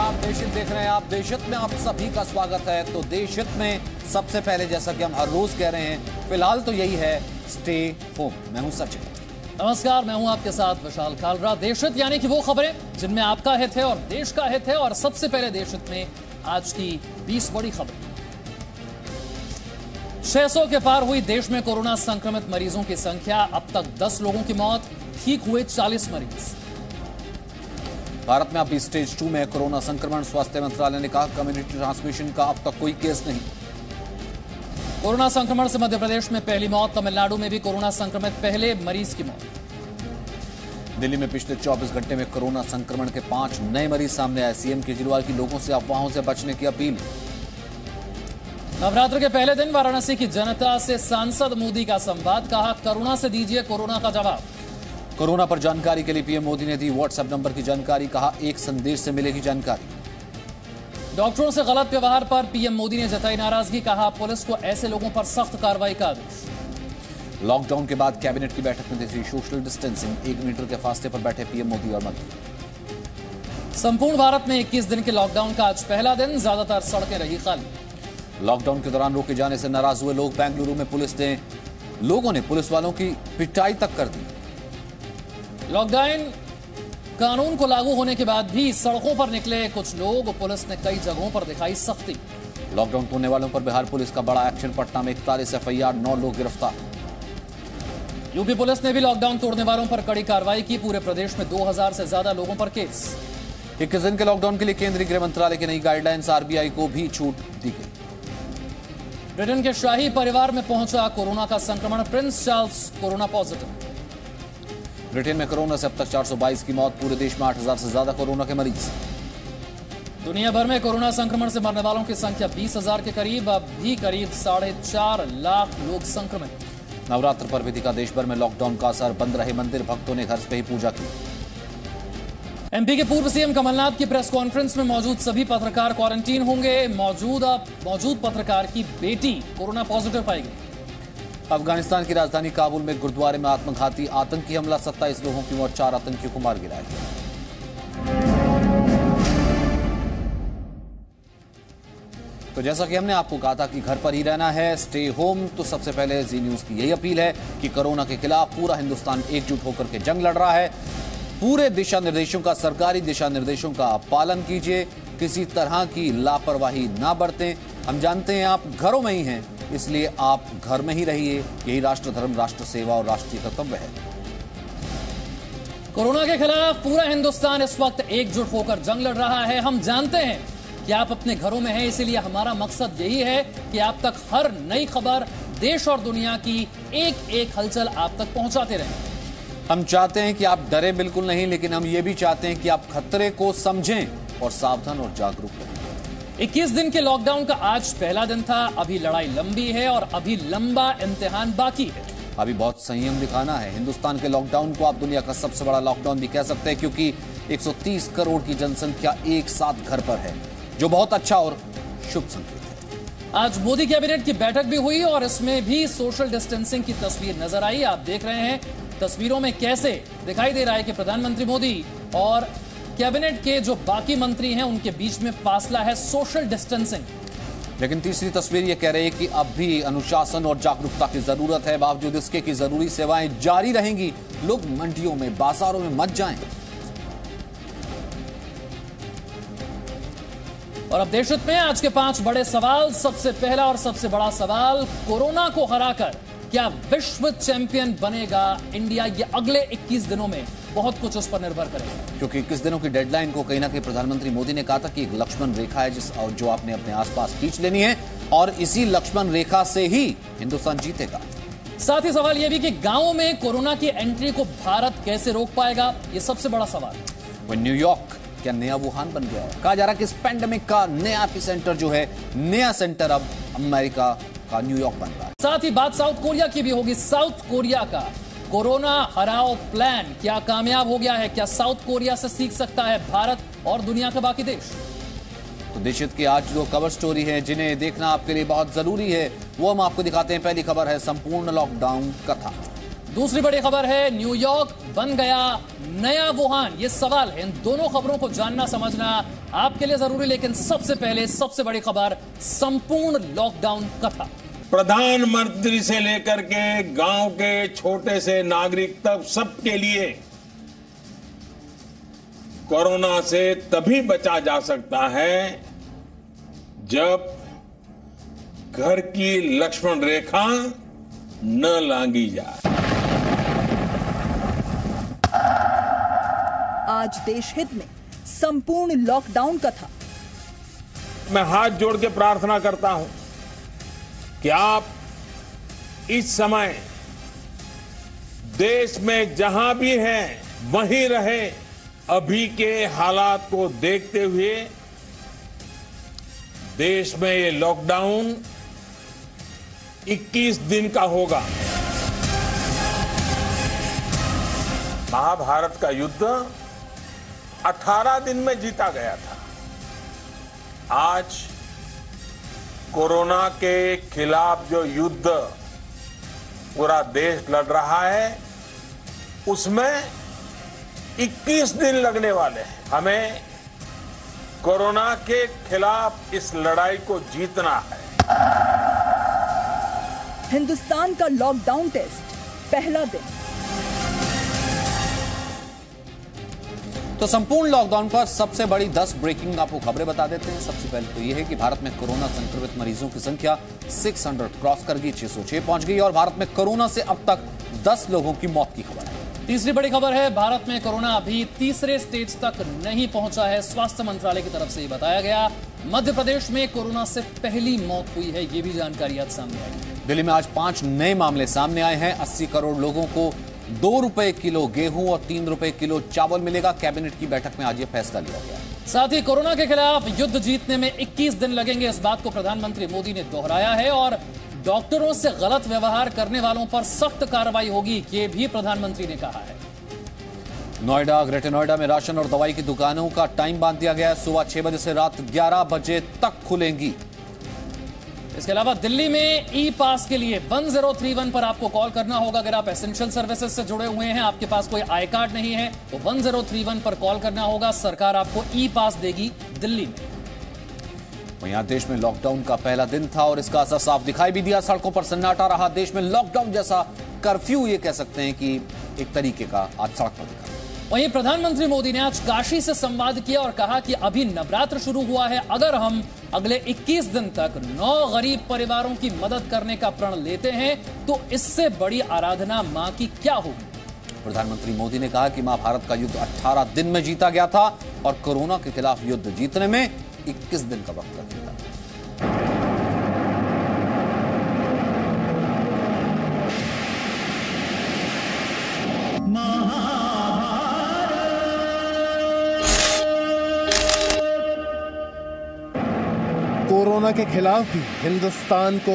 आप देशहित देख रहे हैं। आप देशहित में आप सभी का स्वागत है। तो देशहित में सबसे पहले, जैसा कि हम हर रोज कह रहे हैं, फिलहाल तो यही है, स्टे होम। मैं हूं सचिन। नमस्कार, मैं हूं आपके साथ विशाल कालरा। देशहित यानी कि वो खबरें जिनमें आपका हित है और देश का हित है। और सबसे पहले देशहित में आज की 20 बड़ी खबरें। 600 के पार हुई देश में कोरोना संक्रमित मरीजों की संख्या। अब तक 10 लोगों की मौत, ठीक हुए 40 मरीज। भारत में अभी स्टेज 2 में कोरोना संक्रमण। स्वास्थ्य मंत्रालय ने कहा, कम्युनिटी ट्रांसमिशन का अब तक कोई केस नहीं। कोरोना संक्रमण से मध्य प्रदेश में पहली मौत। तमिलनाडु में भी कोरोना संक्रमित पहले मरीज की मौत। दिल्ली में पिछले 24 घंटे में कोरोना संक्रमण के 5 नए मरीज सामने आए। सीएम केजरीवाल की लोगों से अफवाहों से बचने की अपील। नवरात्र के पहले दिन वाराणसी की जनता से सांसद मोदी का संवाद। कहा, करुणा से दीजिए कोरोना का जवाब। कोरोना पर जानकारी के लिए पीएम मोदी ने दी व्हाट्सएप नंबर की जानकारी। कहा, एक संदेश से मिलेगी जानकारी। डॉक्टरों से गलत व्यवहार पर पीएम मोदी ने जताई नाराजगी। कहा, पुलिस को ऐसे लोगों पर सख्त कार्रवाई का आदेश। लॉकडाउन के बाद कैबिनेट की बैठक में देखी सोशल डिस्टेंसिंग। 1 मीटर के फासले पर बैठे पीएम मोदी और मंत्री। संपूर्ण भारत में 21 दिन के लॉकडाउन का आज पहला दिन। ज्यादातर सड़कें रही खाली। लॉकडाउन के दौरान रोके जाने से नाराज हुए लोग। बेंगलुरु में लोगों ने पुलिस वालों की पिटाई तक कर दी। लॉकडाउन कानून को लागू होने के बाद भी सड़कों पर निकले कुछ लोग। पुलिस ने कई जगहों पर दिखाई सख्ती। लॉकडाउन तोड़ने वालों पर बिहार पुलिस का बड़ा एक्शन। पटना में 41 एफआईआर, 9 लोग गिरफ्तार। यूपी पुलिस ने भी लॉकडाउन तोड़ने वालों पर कड़ी कार्रवाई की। पूरे प्रदेश में 2000 से ज्यादा लोगों पर केस। 21 दिन के लॉकडाउन के लिए केंद्रीय गृह मंत्रालय की नई गाइडलाइंस। आरबीआई को भी छूट दी गई। ब्रिटेन के शाही परिवार में पहुंचा कोरोना का संक्रमण। Prince Charles corona positive. Britain में कोरोना से अब तक 422 की मौत। पूरे देश में 8000 से ज्यादा कोरोना के मरीज। दुनिया भर में कोरोना संक्रमण से मरने वालों की संख्या 20,000 के करीब। अब भी करीब 4.5 लाख लोग संक्रमित। नवरात्र पर भी दिखा देश भर में लॉकडाउन का असर। बंद रहे मंदिर, भक्तों ने घर से ही पूजा की। एमपी के पूर्व सीएम कमलनाथ की प्रेस कॉन्फ्रेंस में मौजूद सभी पत्रकार क्वारंटीन होंगे। मौजूद पत्रकार की बेटी कोरोना पॉजिटिव पाई गई। अफगानिस्तान की राजधानी काबुल में गुरुद्वारे में आत्मघाती आतंकी हमला। 27 लोगों की मौत, 4 आतंकियों को मार गिराया गया। तो जैसा कि हमने आपको कहा था कि घर पर ही रहना है, स्टे होम, तो सबसे पहले जी न्यूज की यही अपील है कि कोरोना के खिलाफ पूरा हिंदुस्तान एकजुट होकर के जंग लड़ रहा है। पूरे दिशा निर्देशों का, सरकारी दिशा निर्देशों का पालन कीजिए। किसी तरह की लापरवाही ना बरतें। हम जानते हैं आप घरों में ही हैं, इसलिए आप घर में ही रहिए। यही राष्ट्र धर्म, राष्ट्र सेवा और राष्ट्रीय कर्तव्य है। कोरोना के खिलाफ पूरा हिंदुस्तान इस वक्त एकजुट होकर जंग लड़ रहा है। हम जानते हैं कि आप अपने घरों में हैं, इसीलिए हमारा मकसद यही है कि आप तक हर नई खबर देश और दुनिया की एक एक हलचल आप तक पहुंचाते रहें। हम चाहते हैं कि आप डरे बिल्कुल नहीं, लेकिन हम ये भी चाहते हैं कि आप खतरे को समझें और सावधान और जागरूक रहें। 21 दिन के लॉकडाउन का आज पहला दिन था। अभी लड़ाई लंबी है और अभी लंबा इम्तिहान बाकी है। अभी बहुत संयम दिखाना है। हिंदुस्तान के लॉकडाउन को आप दुनिया का सबसे बड़ा लॉकडाउन भी कह सकते हैं, क्योंकि 130 करोड़ की जनसंख्या एक साथ घर पर है, जो बहुत अच्छा और शुभ संकेत है। आज मोदी कैबिनेट की बैठक भी हुई और इसमें भी सोशल डिस्टेंसिंग की तस्वीर नजर आई। आप देख रहे हैं तस्वीरों में कैसे दिखाई दे रहा है कि प्रधानमंत्री मोदी और कैबिनेट के जो बाकी मंत्री हैं उनके बीच में फासला है, सोशल डिस्टेंसिंग। लेकिन तीसरी तस्वीर यह कह रही है कि अब भी अनुशासन और जागरूकता की जरूरत है। बावजूद इसके कि जरूरी सेवाएं जारी रहेंगी। लोग मंडियों में, बाजारों में मत जाएं। और अब देशहित में आज के 5 बड़े सवाल। सबसे पहला और सबसे बड़ा सवाल, कोरोना को हराकर क्या विश्व चैंपियन बनेगा इंडिया? ये अगले 21 दिनों में बहुत कुछ उस पर निर्भर करेगा, क्योंकि 21 दिनों की डेडलाइन को कहीं ना कहीं प्रधानमंत्री मोदी ने कहा था कि एक लक्ष्मण रेखा है जो आपने अपने आसपास खींच लेनी है, और इसी लक्ष्मण रेखा से ही हिंदुस्तान जीतेगा। साथ ही सवाल यह भी कि गांवों में कोरोना की एंट्री को भारत कैसे रोक पाएगा, यह सबसे बड़ा सवाल। वह न्यूयॉर्क क्या नया वुहान बन गया है? कहा जा रहा है कि इस पैंडेमिक का नया एपिसेंटर जो है, नया सेंटर अब अमेरिका का न्यूयॉर्क बन रहा है। साथ ही बात साउथ कोरिया की भी होगी। साउथ कोरिया का कोरोना हराओ प्लान क्या कामयाब हो गया है? क्या साउथ कोरिया से सीख सकता है भारत और दुनिया के बाकी देश? तो देशहित की आज जो कवर स्टोरी है, जिन्हें देखना आपके लिए बहुत जरूरी है, वो हम आपको दिखाते हैं। पहली खबर है संपूर्ण लॉकडाउन कथा। दूसरी बड़ी खबर है, न्यूयॉर्क बन गया नया वुहान। ये सवाल है, इन दोनों खबरों को जानना समझना आपके लिए जरूरी, लेकिन सबसे पहले सबसे बड़ी खबर संपूर्ण लॉकडाउन कथा। प्रधानमंत्री से लेकर के गांव के छोटे से नागरिक तक सबके लिए कोरोना से तभी बचा जा सकता है जब घर की लक्ष्मण रेखा न लांघी जाए। आज देश हित में संपूर्ण लॉकडाउन का था। मैं हाथ जोड़ के प्रार्थना करता हूं कि आप इस समय देश में जहां भी हैं वहीं रहे। अभी के हालात को देखते हुए देश में ये लॉकडाउन 21 दिन का होगा। महाभारत का युद्ध 18 दिन में जीता गया था। आज कोरोना के खिलाफ जो युद्ध पूरा देश लड़ रहा है उसमें 21 दिन लगने वाले हैं। हमें कोरोना के खिलाफ इस लड़ाई को जीतना है। हिंदुस्तान का लॉकडाउन टेस्ट पहला दिन। तो संपूर्ण लॉकडाउन पर सबसे बड़ी 10 ब्रेकिंग आपको खबरें बता देते हैं। सबसे पहले तो यह है कि भारत में कोरोना संक्रमित मरीजों की संख्या 600 क्रॉस कर गई, 606 पहुंच गई और भारत में कोरोना से अब तक 10 लोगों की मौत की खबर है। तीसरी बड़ी खबर है, भारत में कोरोना अभी तीसरे स्टेज तक नहीं पहुंचा है। स्वास्थ्य मंत्रालय की तरफ से ये बताया गया। मध्य प्रदेश में कोरोना से पहली मौत हुई है, ये भी जानकारी आज सामने आई। दिल्ली में आज 5 नए मामले सामने आए हैं। 80 करोड़ लोगों को 2 रुपए किलो गेहूं और 3 रुपए किलो चावल मिलेगा। कैबिनेट की बैठक में आज ये फैसला लिया गया। साथ ही कोरोना के खिलाफ युद्ध जीतने में 21 दिन लगेंगे, इस बात को प्रधानमंत्री मोदी ने दोहराया है। और डॉक्टरों से गलत व्यवहार करने वालों पर सख्त कार्रवाई होगी, ये भी प्रधानमंत्री ने कहा है। नोएडा, ग्रेटर नोएडा में राशन और दवाई की दुकानों का टाइम बांध दिया गया है। सुबह 6 बजे से रात 11 बजे तक खुलेंगी। इसके अलावा दिल्ली में ई पास के लिए 1031 पर आपको कॉल करना होगा। अगर आप एसेंशियल सर्विसेज से जुड़े हुए हैं, आपके पास कोई आई कार्ड नहीं है, तो 1031 पर कॉल करना होगा। सरकार आपको ई पास देगी दिल्ली में। वहीं देश में लॉकडाउन का पहला दिन था और इसका असर साफ दिखाई भी दिया। सड़कों पर सन्नाटा रहा। देश में लॉकडाउन जैसा कर्फ्यू ये कह सकते हैं कि एक तरीके का आज सड़क पर दिखा। वहीं प्रधानमंत्री मोदी ने आज काशी से संवाद किया और कहा कि अभी नवरात्र शुरू हुआ है। अगर हम अगले 21 दिन तक 9 गरीब परिवारों की मदद करने का प्रण लेते हैं तो इससे बड़ी आराधना मां की क्या होगी। प्रधानमंत्री मोदी ने कहा कि महाभारत का युद्ध 18 दिन में जीता गया था और कोरोना के खिलाफ युद्ध जीतने में 21 दिन का वक्त लगेगा। कोरोना के खिलाफ भी हिंदुस्तान को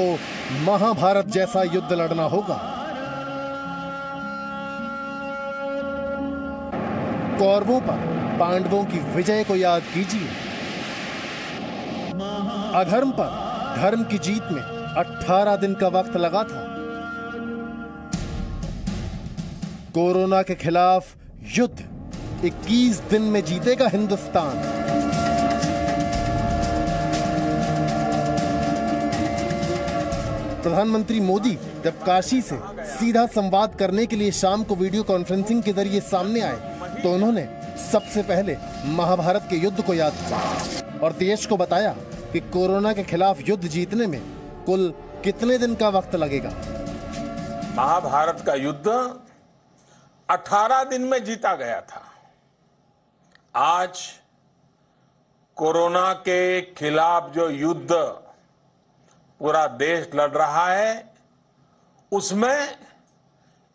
महाभारत जैसा युद्ध लड़ना होगा। कौरवों पर पांडवों की विजय को याद कीजिए। अधर्म पर धर्म की जीत में 18 दिन का वक्त लगा था। कोरोना के खिलाफ युद्ध 21 दिन में जीतेगा हिंदुस्तान। प्रधानमंत्री मोदी जब काशी से सीधा संवाद करने के लिए शाम को वीडियो कॉन्फ्रेंसिंग के जरिए सामने आए तो उन्होंने सबसे पहले महाभारत के युद्ध को याद किया और देश को बताया कि कोरोना के खिलाफ युद्ध जीतने में कुल कितने दिन का वक्त लगेगा। महाभारत का युद्ध 18 दिन में जीता गया था। आज कोरोना के खिलाफ जो युद्ध पूरा देश लड़ रहा है उसमें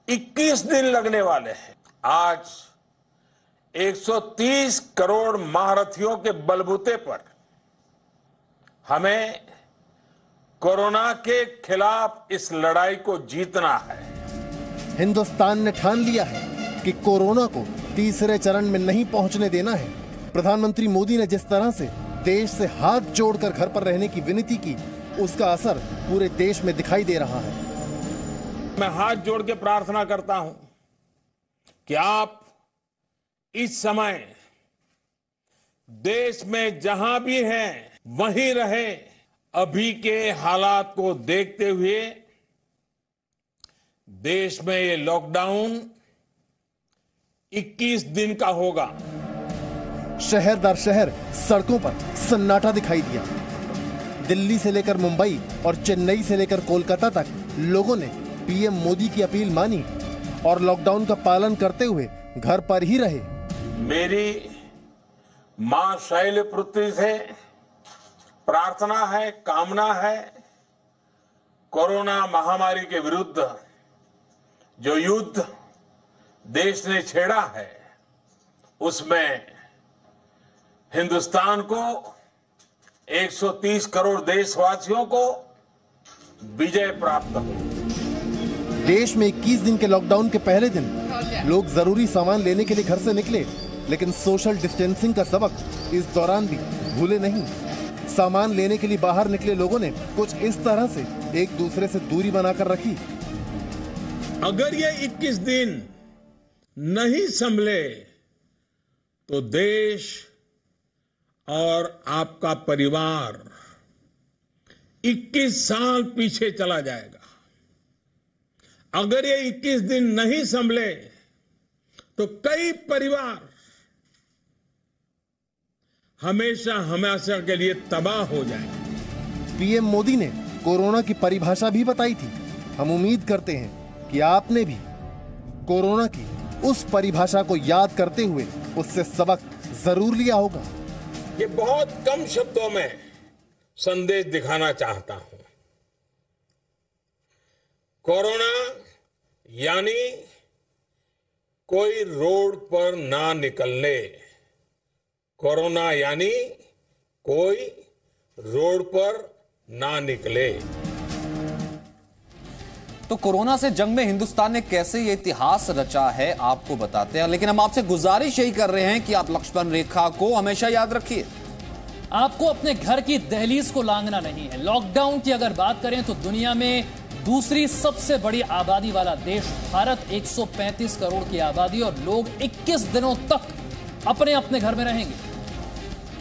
21 दिन लगने वाले हैं। आज 130 करोड़ महारथियों के बलबूते पर हमें कोरोना के खिलाफ इस लड़ाई को जीतना है। हिंदुस्तान ने ठान लिया है कि कोरोना को तीसरे चरण में नहीं पहुंचने देना है। प्रधानमंत्री मोदी ने जिस तरह से देश से हाथ जोड़कर घर पर रहने की विनती की, उसका असर पूरे देश में दिखाई दे रहा है। मैं हाथ जोड़ के प्रार्थना करता हूं कि आप इस समय देश में जहां भी हैं वहीं रहे। अभी के हालात को देखते हुए देश में ये लॉकडाउन 21 दिन का होगा। शहर दर शहर सड़कों पर सन्नाटा दिखाई दिया। दिल्ली से लेकर मुंबई और चेन्नई से लेकर कोलकाता तक लोगों ने पीएम मोदी की अपील मानी और लॉकडाउन का पालन करते हुए घर पर ही रहे। मेरी मां शैलपुत्री से प्रार्थना है, कामना है, कोरोना महामारी के विरुद्ध जो युद्ध देश ने छेड़ा है उसमें हिंदुस्तान को 130 करोड़ देशवासियों को विजय प्राप्त हो। देश में 21 दिन के लॉकडाउन के पहले दिन लोग जरूरी सामान लेने के लिए घर से निकले, लेकिन सोशल डिस्टेंसिंग का सबक इस दौरान भी भूले नहीं। सामान लेने के लिए बाहर निकले लोगों ने कुछ इस तरह से एक दूसरे से दूरी बनाकर रखी। अगर ये 21 दिन नहीं संभले तो देश और आपका परिवार 21 साल पीछे चला जाएगा। अगर ये 21 दिन नहीं संभले तो कई परिवार हमेशा हमेशा के लिए तबाह हो जाएंगे। पीएम मोदी ने कोरोना की परिभाषा भी बताई थी। हम उम्मीद करते हैं कि आपने भी कोरोना की उस परिभाषा को याद करते हुए उससे सबक जरूर लिया होगा। ये बहुत कम शब्दों में संदेश दिखाना चाहता हूं। कोरोना यानी कोई रोड पर ना निकलने। कोरोना यानी कोई रोड पर ना निकले। तो कोरोना से जंग में हिंदुस्तान ने कैसे ये इतिहास रचा है आपको बताते हैं, लेकिन हम आपसे गुजारिश यही कर रहे हैं कि आप लक्ष्मण रेखा को हमेशा याद रखिए। आपको अपने घर की दहलीज को लांघना नहीं है। लॉकडाउन की अगर बात करें तो दुनिया में दूसरी सबसे बड़ी आबादी वाला देश भारत, 135 करोड़ की आबादी, और लोग 21 दिनों तक अपने अपने घर में रहेंगे।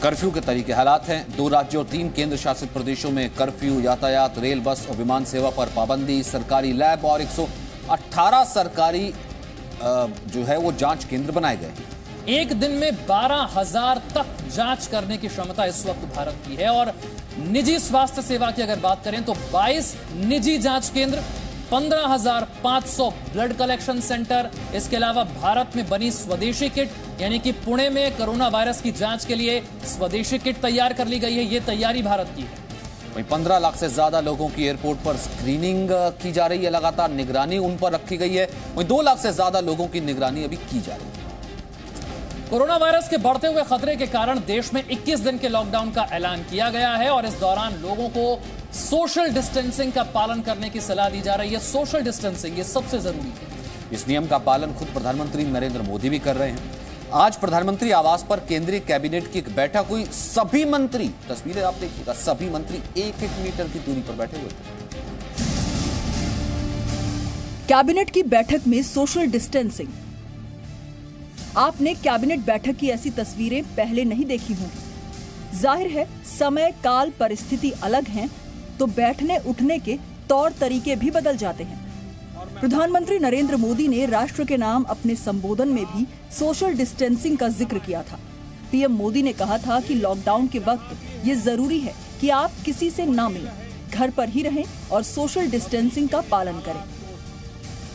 कर्फ्यू के तरीके हालात हैं। 2 राज्यों और 3 केंद्र शासित प्रदेशों में कर्फ्यू, यातायात, रेल, बस और विमान सेवा पर पाबंदी, सरकारी लैब और 118 सरकारी जो है वो जांच केंद्र बनाए गए। एक दिन में 12,000 तक जांच करने की क्षमता इस वक्त भारत की है। और निजी स्वास्थ्य सेवा की अगर बात करें तो 22 निजी जांच केंद्र, 15,500 ब्लड कलेक्शन सेंटर। इसके अलावा भारत में बनी स्वदेशी किट, यानी कि पुणे में कोरोना वायरस की जांच के लिए स्वदेशी किट तैयार कर ली गई है। यह तैयारी भारत की है। वहीं 15 लाख से ज्यादा लोगों की एयरपोर्ट पर स्क्रीनिंग की जा रही है। लगातार निगरानी उन पर रखी गई है। वहीं 2 लाख से ज्यादा लोगों की निगरानी अभी की जा रही है। कोरोना वायरस के बढ़ते हुए खतरे के कारण देश में 21 दिन के लॉकडाउन का ऐलान किया गया है और इस दौरान लोगों को सोशल डिस्टेंसिंग का पालन करने की सलाह दी जा रही है। सोशल डिस्टेंसिंग ये सबसे जरूरी है। इस नियम का पालन खुद प्रधानमंत्री नरेंद्र मोदी भी कर रहे हैं। आज प्रधानमंत्री आवास पर केंद्रीय कैबिनेट की एक बैठक हुई। सभी मंत्री, तस्वीरें आप देखिएगा, सभी मंत्री 1-1 मीटर की दूरी पर बैठे हुए थे। कैबिनेट की बैठक में सोशल डिस्टेंसिंग। आपने कैबिनेट बैठक की ऐसी तस्वीरें पहले नहीं देखी होंगी। जाहिर है समय, काल, परिस्थिति अलग हैं, तो बैठने उठने के तौर तरीके भी बदल जाते हैं। प्रधानमंत्री नरेंद्र मोदी ने राष्ट्र के नाम अपने संबोधन में भी सोशल डिस्टेंसिंग का जिक्र किया था। पीएम मोदी ने कहा था कि लॉकडाउन के वक्त ये जरूरी है कि आप किसी से ना मिलें, घर पर ही रहें और सोशल डिस्टेंसिंग का पालन करें।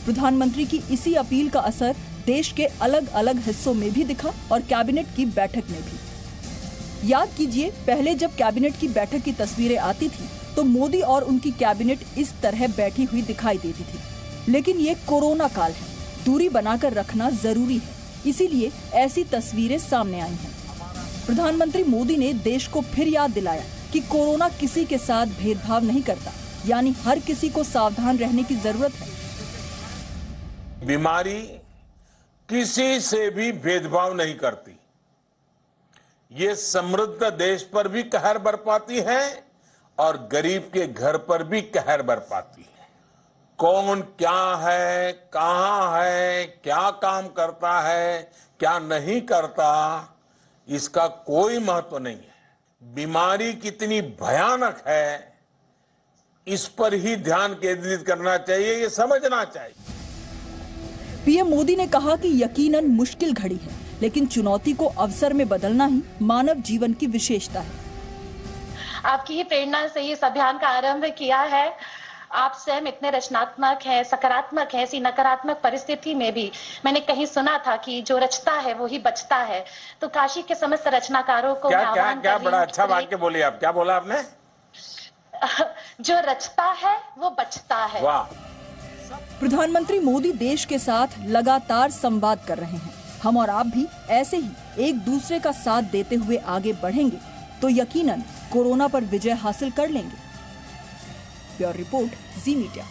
प्रधानमंत्री की इसी अपील का असर देश के अलग अलग हिस्सों में भी दिखा और कैबिनेट की बैठक में भी। याद कीजिए, पहले जब कैबिनेट की बैठक की तस्वीरें आती थी तो मोदी और उनकी कैबिनेट इस तरह बैठी हुई दिखाई देती थी। लेकिन ये कोरोना काल है, दूरी बनाकर रखना जरूरी है, इसीलिए ऐसी तस्वीरें सामने आई हैं। प्रधानमंत्री मोदी ने देश को फिर याद दिलाया कि कोरोना किसी के साथ भेदभाव नहीं करता, यानी हर किसी को सावधान रहने की जरूरत है। बीमारी किसी से भी भेदभाव नहीं करती। ये समृद्ध देश पर भी कहर बरपाती है और गरीब के घर पर भी कहर बरपाती है। कौन क्या है, कहां है, क्या काम करता है, क्या नहीं करता, इसका कोई महत्व नहीं है। बीमारी कितनी भयानक है, इस पर ही ध्यान केंद्रित करना चाहिए, ये समझना चाहिए। पीएम मोदी ने कहा कि यकीनन मुश्किल घड़ी है, लेकिन चुनौती को अवसर में बदलना ही मानव जीवन की विशेषता है। आपकी ही प्रेरणा से इस अभियान का आरंभ किया है। आप स्वयं इतने रचनात्मक हैं, सकारात्मक हैं। ऐसी नकारात्मक परिस्थिति में भी मैंने कहीं सुना था कि जो रचता है वो ही बचता है। तो काशी के समस्त रचनाकारों को क्या बड़ा अच्छा वाक्य बोली आप। क्या बोला आपने? जो रचता है वो बचता है। वाह। प्रधानमंत्री मोदी देश के साथ लगातार संवाद कर रहे हैं। हम और आप भी ऐसे ही एक दूसरे का साथ देते हुए आगे बढ़ेंगे तो यकीनन कोरोना पर विजय हासिल कर लेंगे। ब्यूरो रिपोर्ट, जी मीडिया।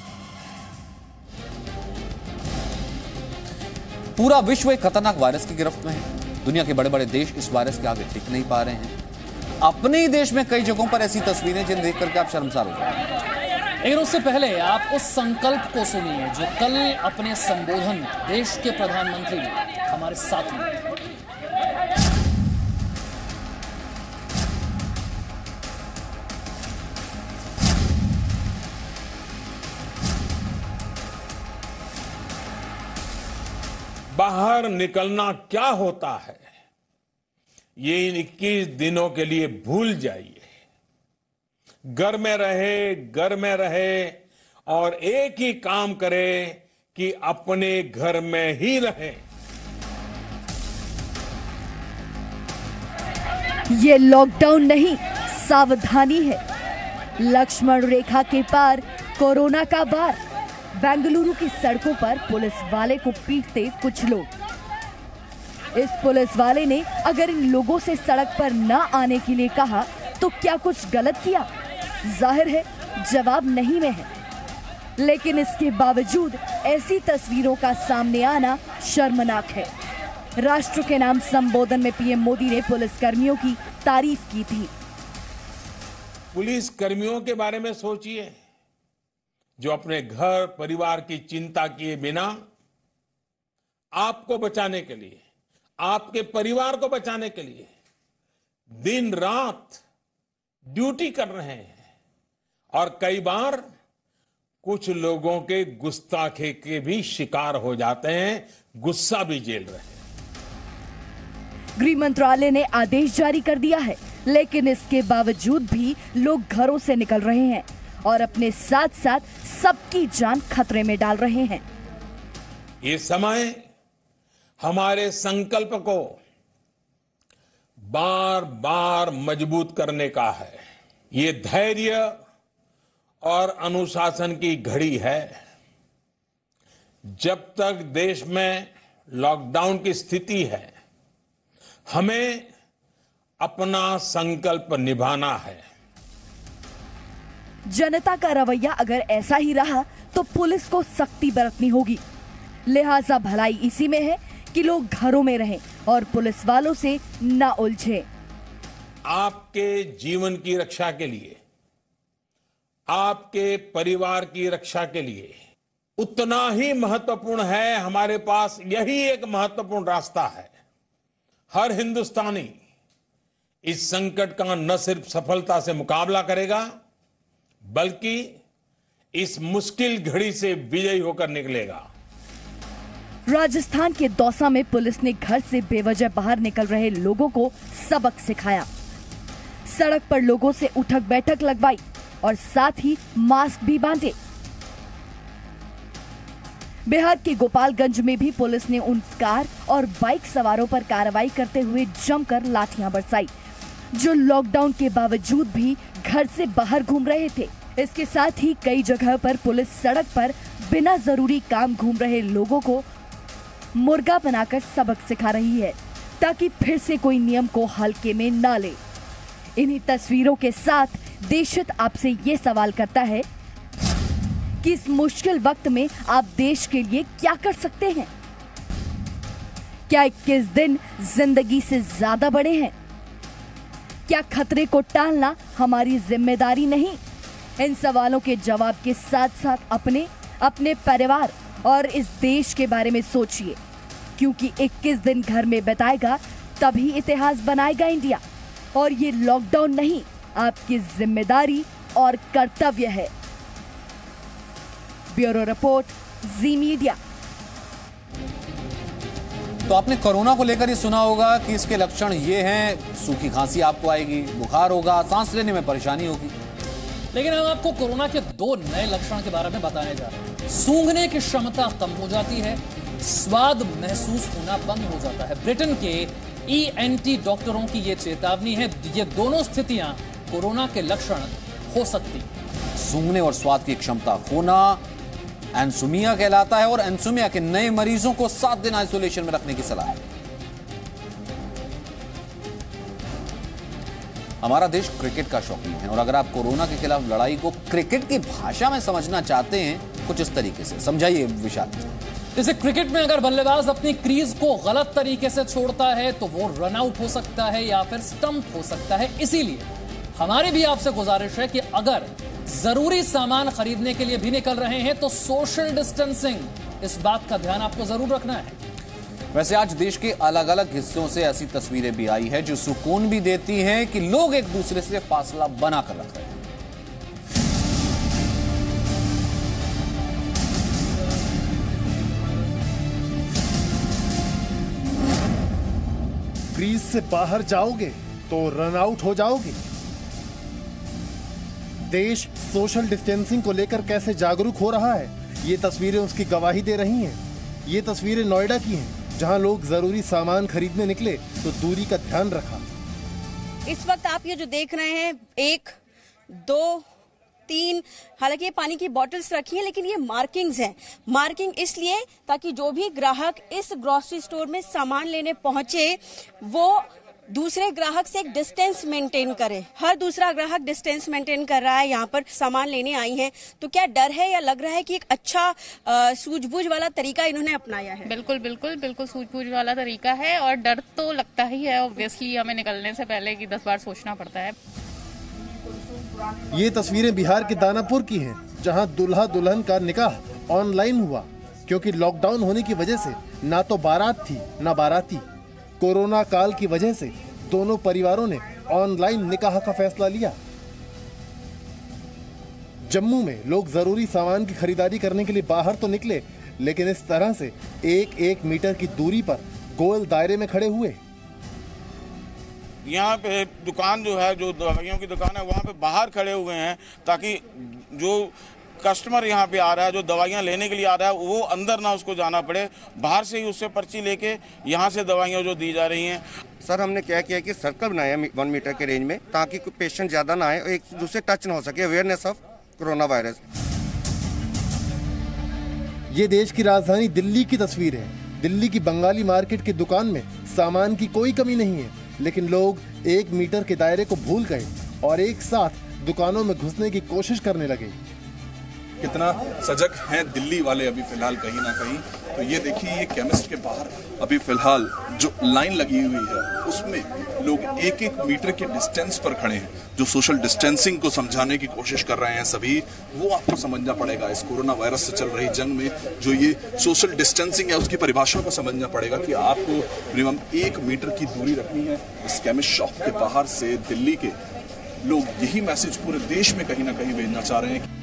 पूरा विश्व एक खतरनाक वायरस की गिरफ्त में है। दुनिया के बड़े बड़े देश इस वायरस के आगे टिक नहीं पा रहे हैं। अपने ही देश में कई जगहों पर ऐसी तस्वीरें जिन्हें देख करके आप शर्मसार हो जाएंगे। लेकिन उससे पहले आप उस संकल्प को सुनिए जो कल अपने संबोधन में देश के प्रधानमंत्री ने हमारे साथ लिए। बाहर निकलना क्या होता है ये इन 21 दिनों के लिए भूल जाइए। घर में रहे और एक ही काम करे कि अपने घर में ही रहे। ये लॉकडाउन नहीं, सावधानी है। लक्ष्मण रेखा के पार कोरोना का वार। बेंगलुरु की सड़कों पर पुलिस वाले को पीटते कुछ लोग। इस पुलिस वाले ने अगर इन लोगों से सड़क पर न आने के लिए कहा तो क्या कुछ गलत किया? जाहिर है जवाब नहीं में है। लेकिन इसके बावजूद ऐसी तस्वीरों का सामने आना शर्मनाक है। राष्ट्र के नाम संबोधन में पीएम मोदी ने पुलिस कर्मियों की तारीफ की थी। पुलिस कर्मियों के बारे में सोचिए जो अपने घर परिवार की चिंता किए बिना आपको बचाने के लिए, आपके परिवार को बचाने के लिए दिन रात ड्यूटी कर रहे हैं और कई बार कुछ लोगों के गुस्ताखी के भी शिकार हो जाते हैं, गुस्सा भी झेल रहे हैं। गृह मंत्रालय ने आदेश जारी कर दिया है, लेकिन इसके बावजूद भी लोग घरों से निकल रहे हैं और अपने साथ साथ सबकी जान खतरे में डाल रहे हैं। ये समय हमारे संकल्प को बार बार मजबूत करने का है। ये धैर्य और अनुशासन की घड़ी है। जब तक देश में लॉकडाउन की स्थिति है, हमें अपना संकल्प निभाना है। जनता का रवैया अगर ऐसा ही रहा तो पुलिस को सख्ती बरतनी होगी। लिहाजा भलाई इसी में है कि लोग घरों में रहें और पुलिस वालों से न उलझे। आपके जीवन की रक्षा के लिए, आपके परिवार की रक्षा के लिए उतना ही महत्वपूर्ण है। हमारे पास यही एक महत्वपूर्ण रास्ता है। हर हिंदुस्तानी इस संकट का न सिर्फ सफलता से मुकाबला करेगा बल्कि इस मुश्किल घड़ी से विजयी होकर निकलेगा। राजस्थान के दौसा में पुलिस ने घर से बेवजह बाहर निकल रहे लोगों को सबक सिखाया। सड़क पर लोगों से उठक बैठक लगवाई और साथ ही मास्क भी बांधे। बिहार के गोपालगंज में भी पुलिस ने उन कार और बाइक सवारों पर कार्रवाई करते हुए जमकर लाठियां बरसाई जो लॉकडाउन के बावजूद भी घर से बाहर घूम रहे थे। इसके साथ ही कई जगह पर पुलिस सड़क पर बिना जरूरी काम घूम रहे लोगों को मुर्गा बनाकर सबक सिखा रही है ताकि फिर से कोई नियम को हल्के में ना ले। इन्हीं तस्वीरों के साथ देशहित आपसे ये सवाल करता है कि इस मुश्किल वक्त में आप देश के लिए क्या कर सकते हैं? क्या 21 दिन जिंदगी से ज्यादा बड़े हैं? क्या खतरे को टालना हमारी जिम्मेदारी नहीं? इन सवालों के जवाब के साथ साथ अपने अपने परिवार और इस देश के बारे में सोचिए, क्योंकि 21 दिन घर में बिताएगा तभी इतिहास बनाएगा इंडिया। और ये लॉकडाउन नहीं, आपकी जिम्मेदारी और कर्तव्य है। ब्यूरो रिपोर्ट, जी मीडिया। तो आपने कोरोना को लेकर ये सुना होगा कि इसके लक्षण ये हैं, सूखी खांसी आपको आएगी, बुखार होगा, सांस लेने में परेशानी होगी। लेकिन हम आपको कोरोना के 2 नए लक्षण के बारे में बताने जा रहे हैं। सूंघने की क्षमता कम हो जाती है, स्वाद महसूस होना बंद हो जाता है। ब्रिटेन के ENT डॉक्टरों की ये चेतावनी है, ये दोनों स्थितियां कोरोना के लक्षण हो सकती हैं। सूंघने और स्वाद की क्षमता खोना एंसुमिया कहलाता है और एंसुमिया के नए मरीजों को 7 दिन आइसोलेशन में रखने की सलाह है। हमारा देश क्रिकेट का शौकीन है और अगर आप कोरोना के खिलाफ लड़ाई को क्रिकेट की भाषा में समझना चाहते हैं, कुछ इस तरीके से समझाइए विशाल। जैसे क्रिकेट में अगर बल्लेबाज अपनी क्रीज को गलत तरीके से छोड़ता है तो वो रन आउट हो सकता है या फिर स्टंप हो सकता है। इसीलिए हमारी भी आपसे गुजारिश है कि अगर जरूरी सामान खरीदने के लिए भी निकल रहे हैं तो सोशल डिस्टेंसिंग, इस बात का ध्यान आपको जरूर रखना है। वैसे आज देश के अलग अलग हिस्सों से ऐसी तस्वीरें भी आई है जो सुकून भी देती हैं कि लोग एक दूसरे से फासला बनाकर रख रहे हैं। क्रीज से बाहर जाओगे तो रन आउट हो जाओगे। देश सोशल डिस्टेंसिंग को लेकर कैसे जागरूक हो रहा है, ये तस्वीरें उसकी गवाही दे रही हैं। ये तस्वीरें नोएडा की हैं, जहां लोग जरूरी सामान खरीदने निकले तो दूरी का ध्यान रखा। इस वक्त आप ये जो देख रहे हैं 1, 2, 3, हालांकि ये पानी की बॉटल्स रखी हैं, लेकिन ये मार्किंग्स हैं। मार्किंग इसलिए ताकि जो भी ग्राहक इस ग्रोसरी स्टोर में सामान लेने पहुंचे वो दूसरे ग्राहक से एक डिस्टेंस मेंटेन करे। हर दूसरा ग्राहक डिस्टेंस मेंटेन कर रहा है, यहाँ पर सामान लेने आई हैं। तो क्या डर है या लग रहा है कि एक अच्छा सूझबूझ वाला तरीका इन्होंने अपनाया है? बिल्कुल बिल्कुल बिल्कुल सूझबूझ वाला तरीका है और डर तो लगता ही है। ऑब्वियसली हमें निकलने से पहले कि 10 बार सोचना पड़ता है। ये तस्वीरें बिहार के दानापुर की हैं, जहां दुल्हा दुल्हन का निकाह ऑनलाइन हुआ, क्योंकि लॉकडाउन होने की वजह से ना तो बारात थी ना बाराती। कोरोना काल की वजह से दोनों परिवारों ने ऑनलाइन निकाह का फैसला लिया। जम्मू में लोग जरूरी सामान की खरीदारी करने के लिए बाहर तो निकले, लेकिन इस तरह से 1-1 मीटर की दूरी पर गोल दायरे में खड़े हुए। यहाँ पे दुकान जो है, जो दवाइयों की दुकान है, वहाँ पे बाहर खड़े हुए हैं ताकि जो कस्टमर यहाँ पे आ रहा है, जो दवाइयाँ लेने के लिए आ रहा है, वो अंदर ना उसको जाना पड़े, बाहर से ही उससे पर्ची लेके यहाँ से दवाइयाँ जो दी जा रही हैं। सर हमने क्या किया कि सर्कल बनाया 1 मीटर के रेंज में, ताकि कोई पेशेंट ज्यादा ना आए और एक दूसरे टच ना हो सके। Awareness of corona virus. ये देश की राजधानी दिल्ली की तस्वीर है। दिल्ली की बंगाली मार्केट की दुकान में सामान की कोई कमी नहीं है, लेकिन लोग 1 मीटर के दायरे को भूल गए और एक साथ दुकानों में घुसने की कोशिश करने लगे। कितना सजग हैं दिल्ली वाले अभी फिलहाल कहीं ना कहीं। तो ये देखिए, ये केमिस्ट के बाहर अभी फिलहाल जो लाइन लगी हुई है उसमें लोग 1-1 मीटर के डिस्टेंस पर खड़े हैं। जो सोशल डिस्टेंसिंग को समझाने की कोशिश कर रहे हैं सभी, वो आपको समझना पड़ेगा। इस कोरोना वायरस से चल रही जंग में जो ये सोशल डिस्टेंसिंग है उसकी परिभाषा को समझना पड़ेगा कि आपको मिनिमम 1 मीटर की दूरी रखनी है। इस केमिस्ट शॉप के बाहर से दिल्ली के लोग यही मैसेज पूरे देश में कहीं ना कहीं भेजना चाह रहे हैं।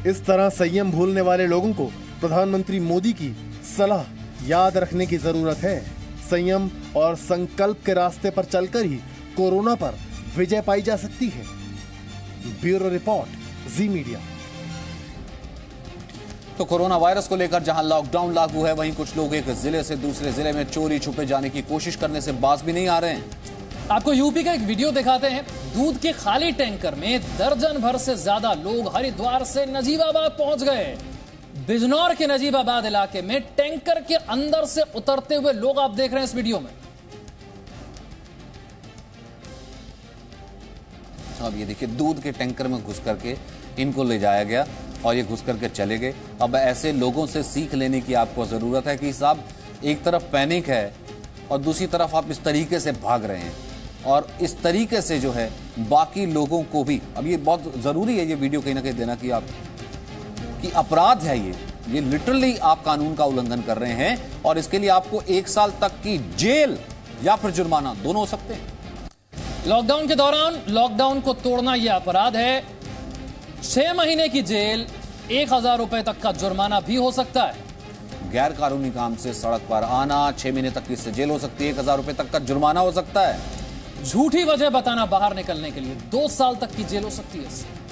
इस तरह संयम भूलने वाले लोगों को प्रधानमंत्री मोदी की सलाह याद रखने की जरूरत है। संयम और संकल्प के रास्ते पर चलकर ही कोरोना पर विजय पाई जा सकती है। ब्यूरो रिपोर्ट, जी मीडिया। तो कोरोना वायरस को लेकर जहां लॉकडाउन लागू है, वहीं कुछ लोग एक जिले से दूसरे जिले में चोरी छुपे जाने की कोशिश करने से बाज भी नहीं आ रहे हैं। आपको यूपी का एक वीडियो दिखाते हैं। दूध के खाली टैंकर में दर्जन भर से ज्यादा लोग हरिद्वार से नजीबाबाद पहुंच गए। बिजनौर के नजीबाबाद इलाके में टैंकर के अंदर से उतरते हुए लोग आप देख रहे हैं इस वीडियो में। अब ये देखिए, दूध के टैंकर में घुस करके इनको ले जाया गया और ये घुस करके चले गए। अब ऐसे लोगों से सीख लेने की आपको जरूरत है कि साहब, एक तरफ पैनिक है और दूसरी तरफ आप इस तरीके से भाग रहे हैं, और इस तरीके से जो है बाकी लोगों को भी, अब ये बहुत जरूरी है ये वीडियो कहीं ना कहीं देना कि कि अपराध है ये लिटरली आप कानून का उल्लंघन कर रहे हैं और इसके लिए आपको 1 साल तक की जेल या फिर जुर्माना दोनों हो सकते हैं। लॉकडाउन के दौरान लॉकडाउन को तोड़ना यह अपराध है। 6 महीने की जेल, 1000 रुपए तक का जुर्माना भी हो सकता है। गैर कानूनी काम से सड़क पर आना, 6 महीने तक की इससे जेल हो सकती है, 1000 रुपए तक का जुर्माना हो सकता है। झूठी वजह बताना बाहर निकलने के लिए 2 साल तक की जेल हो सकती है।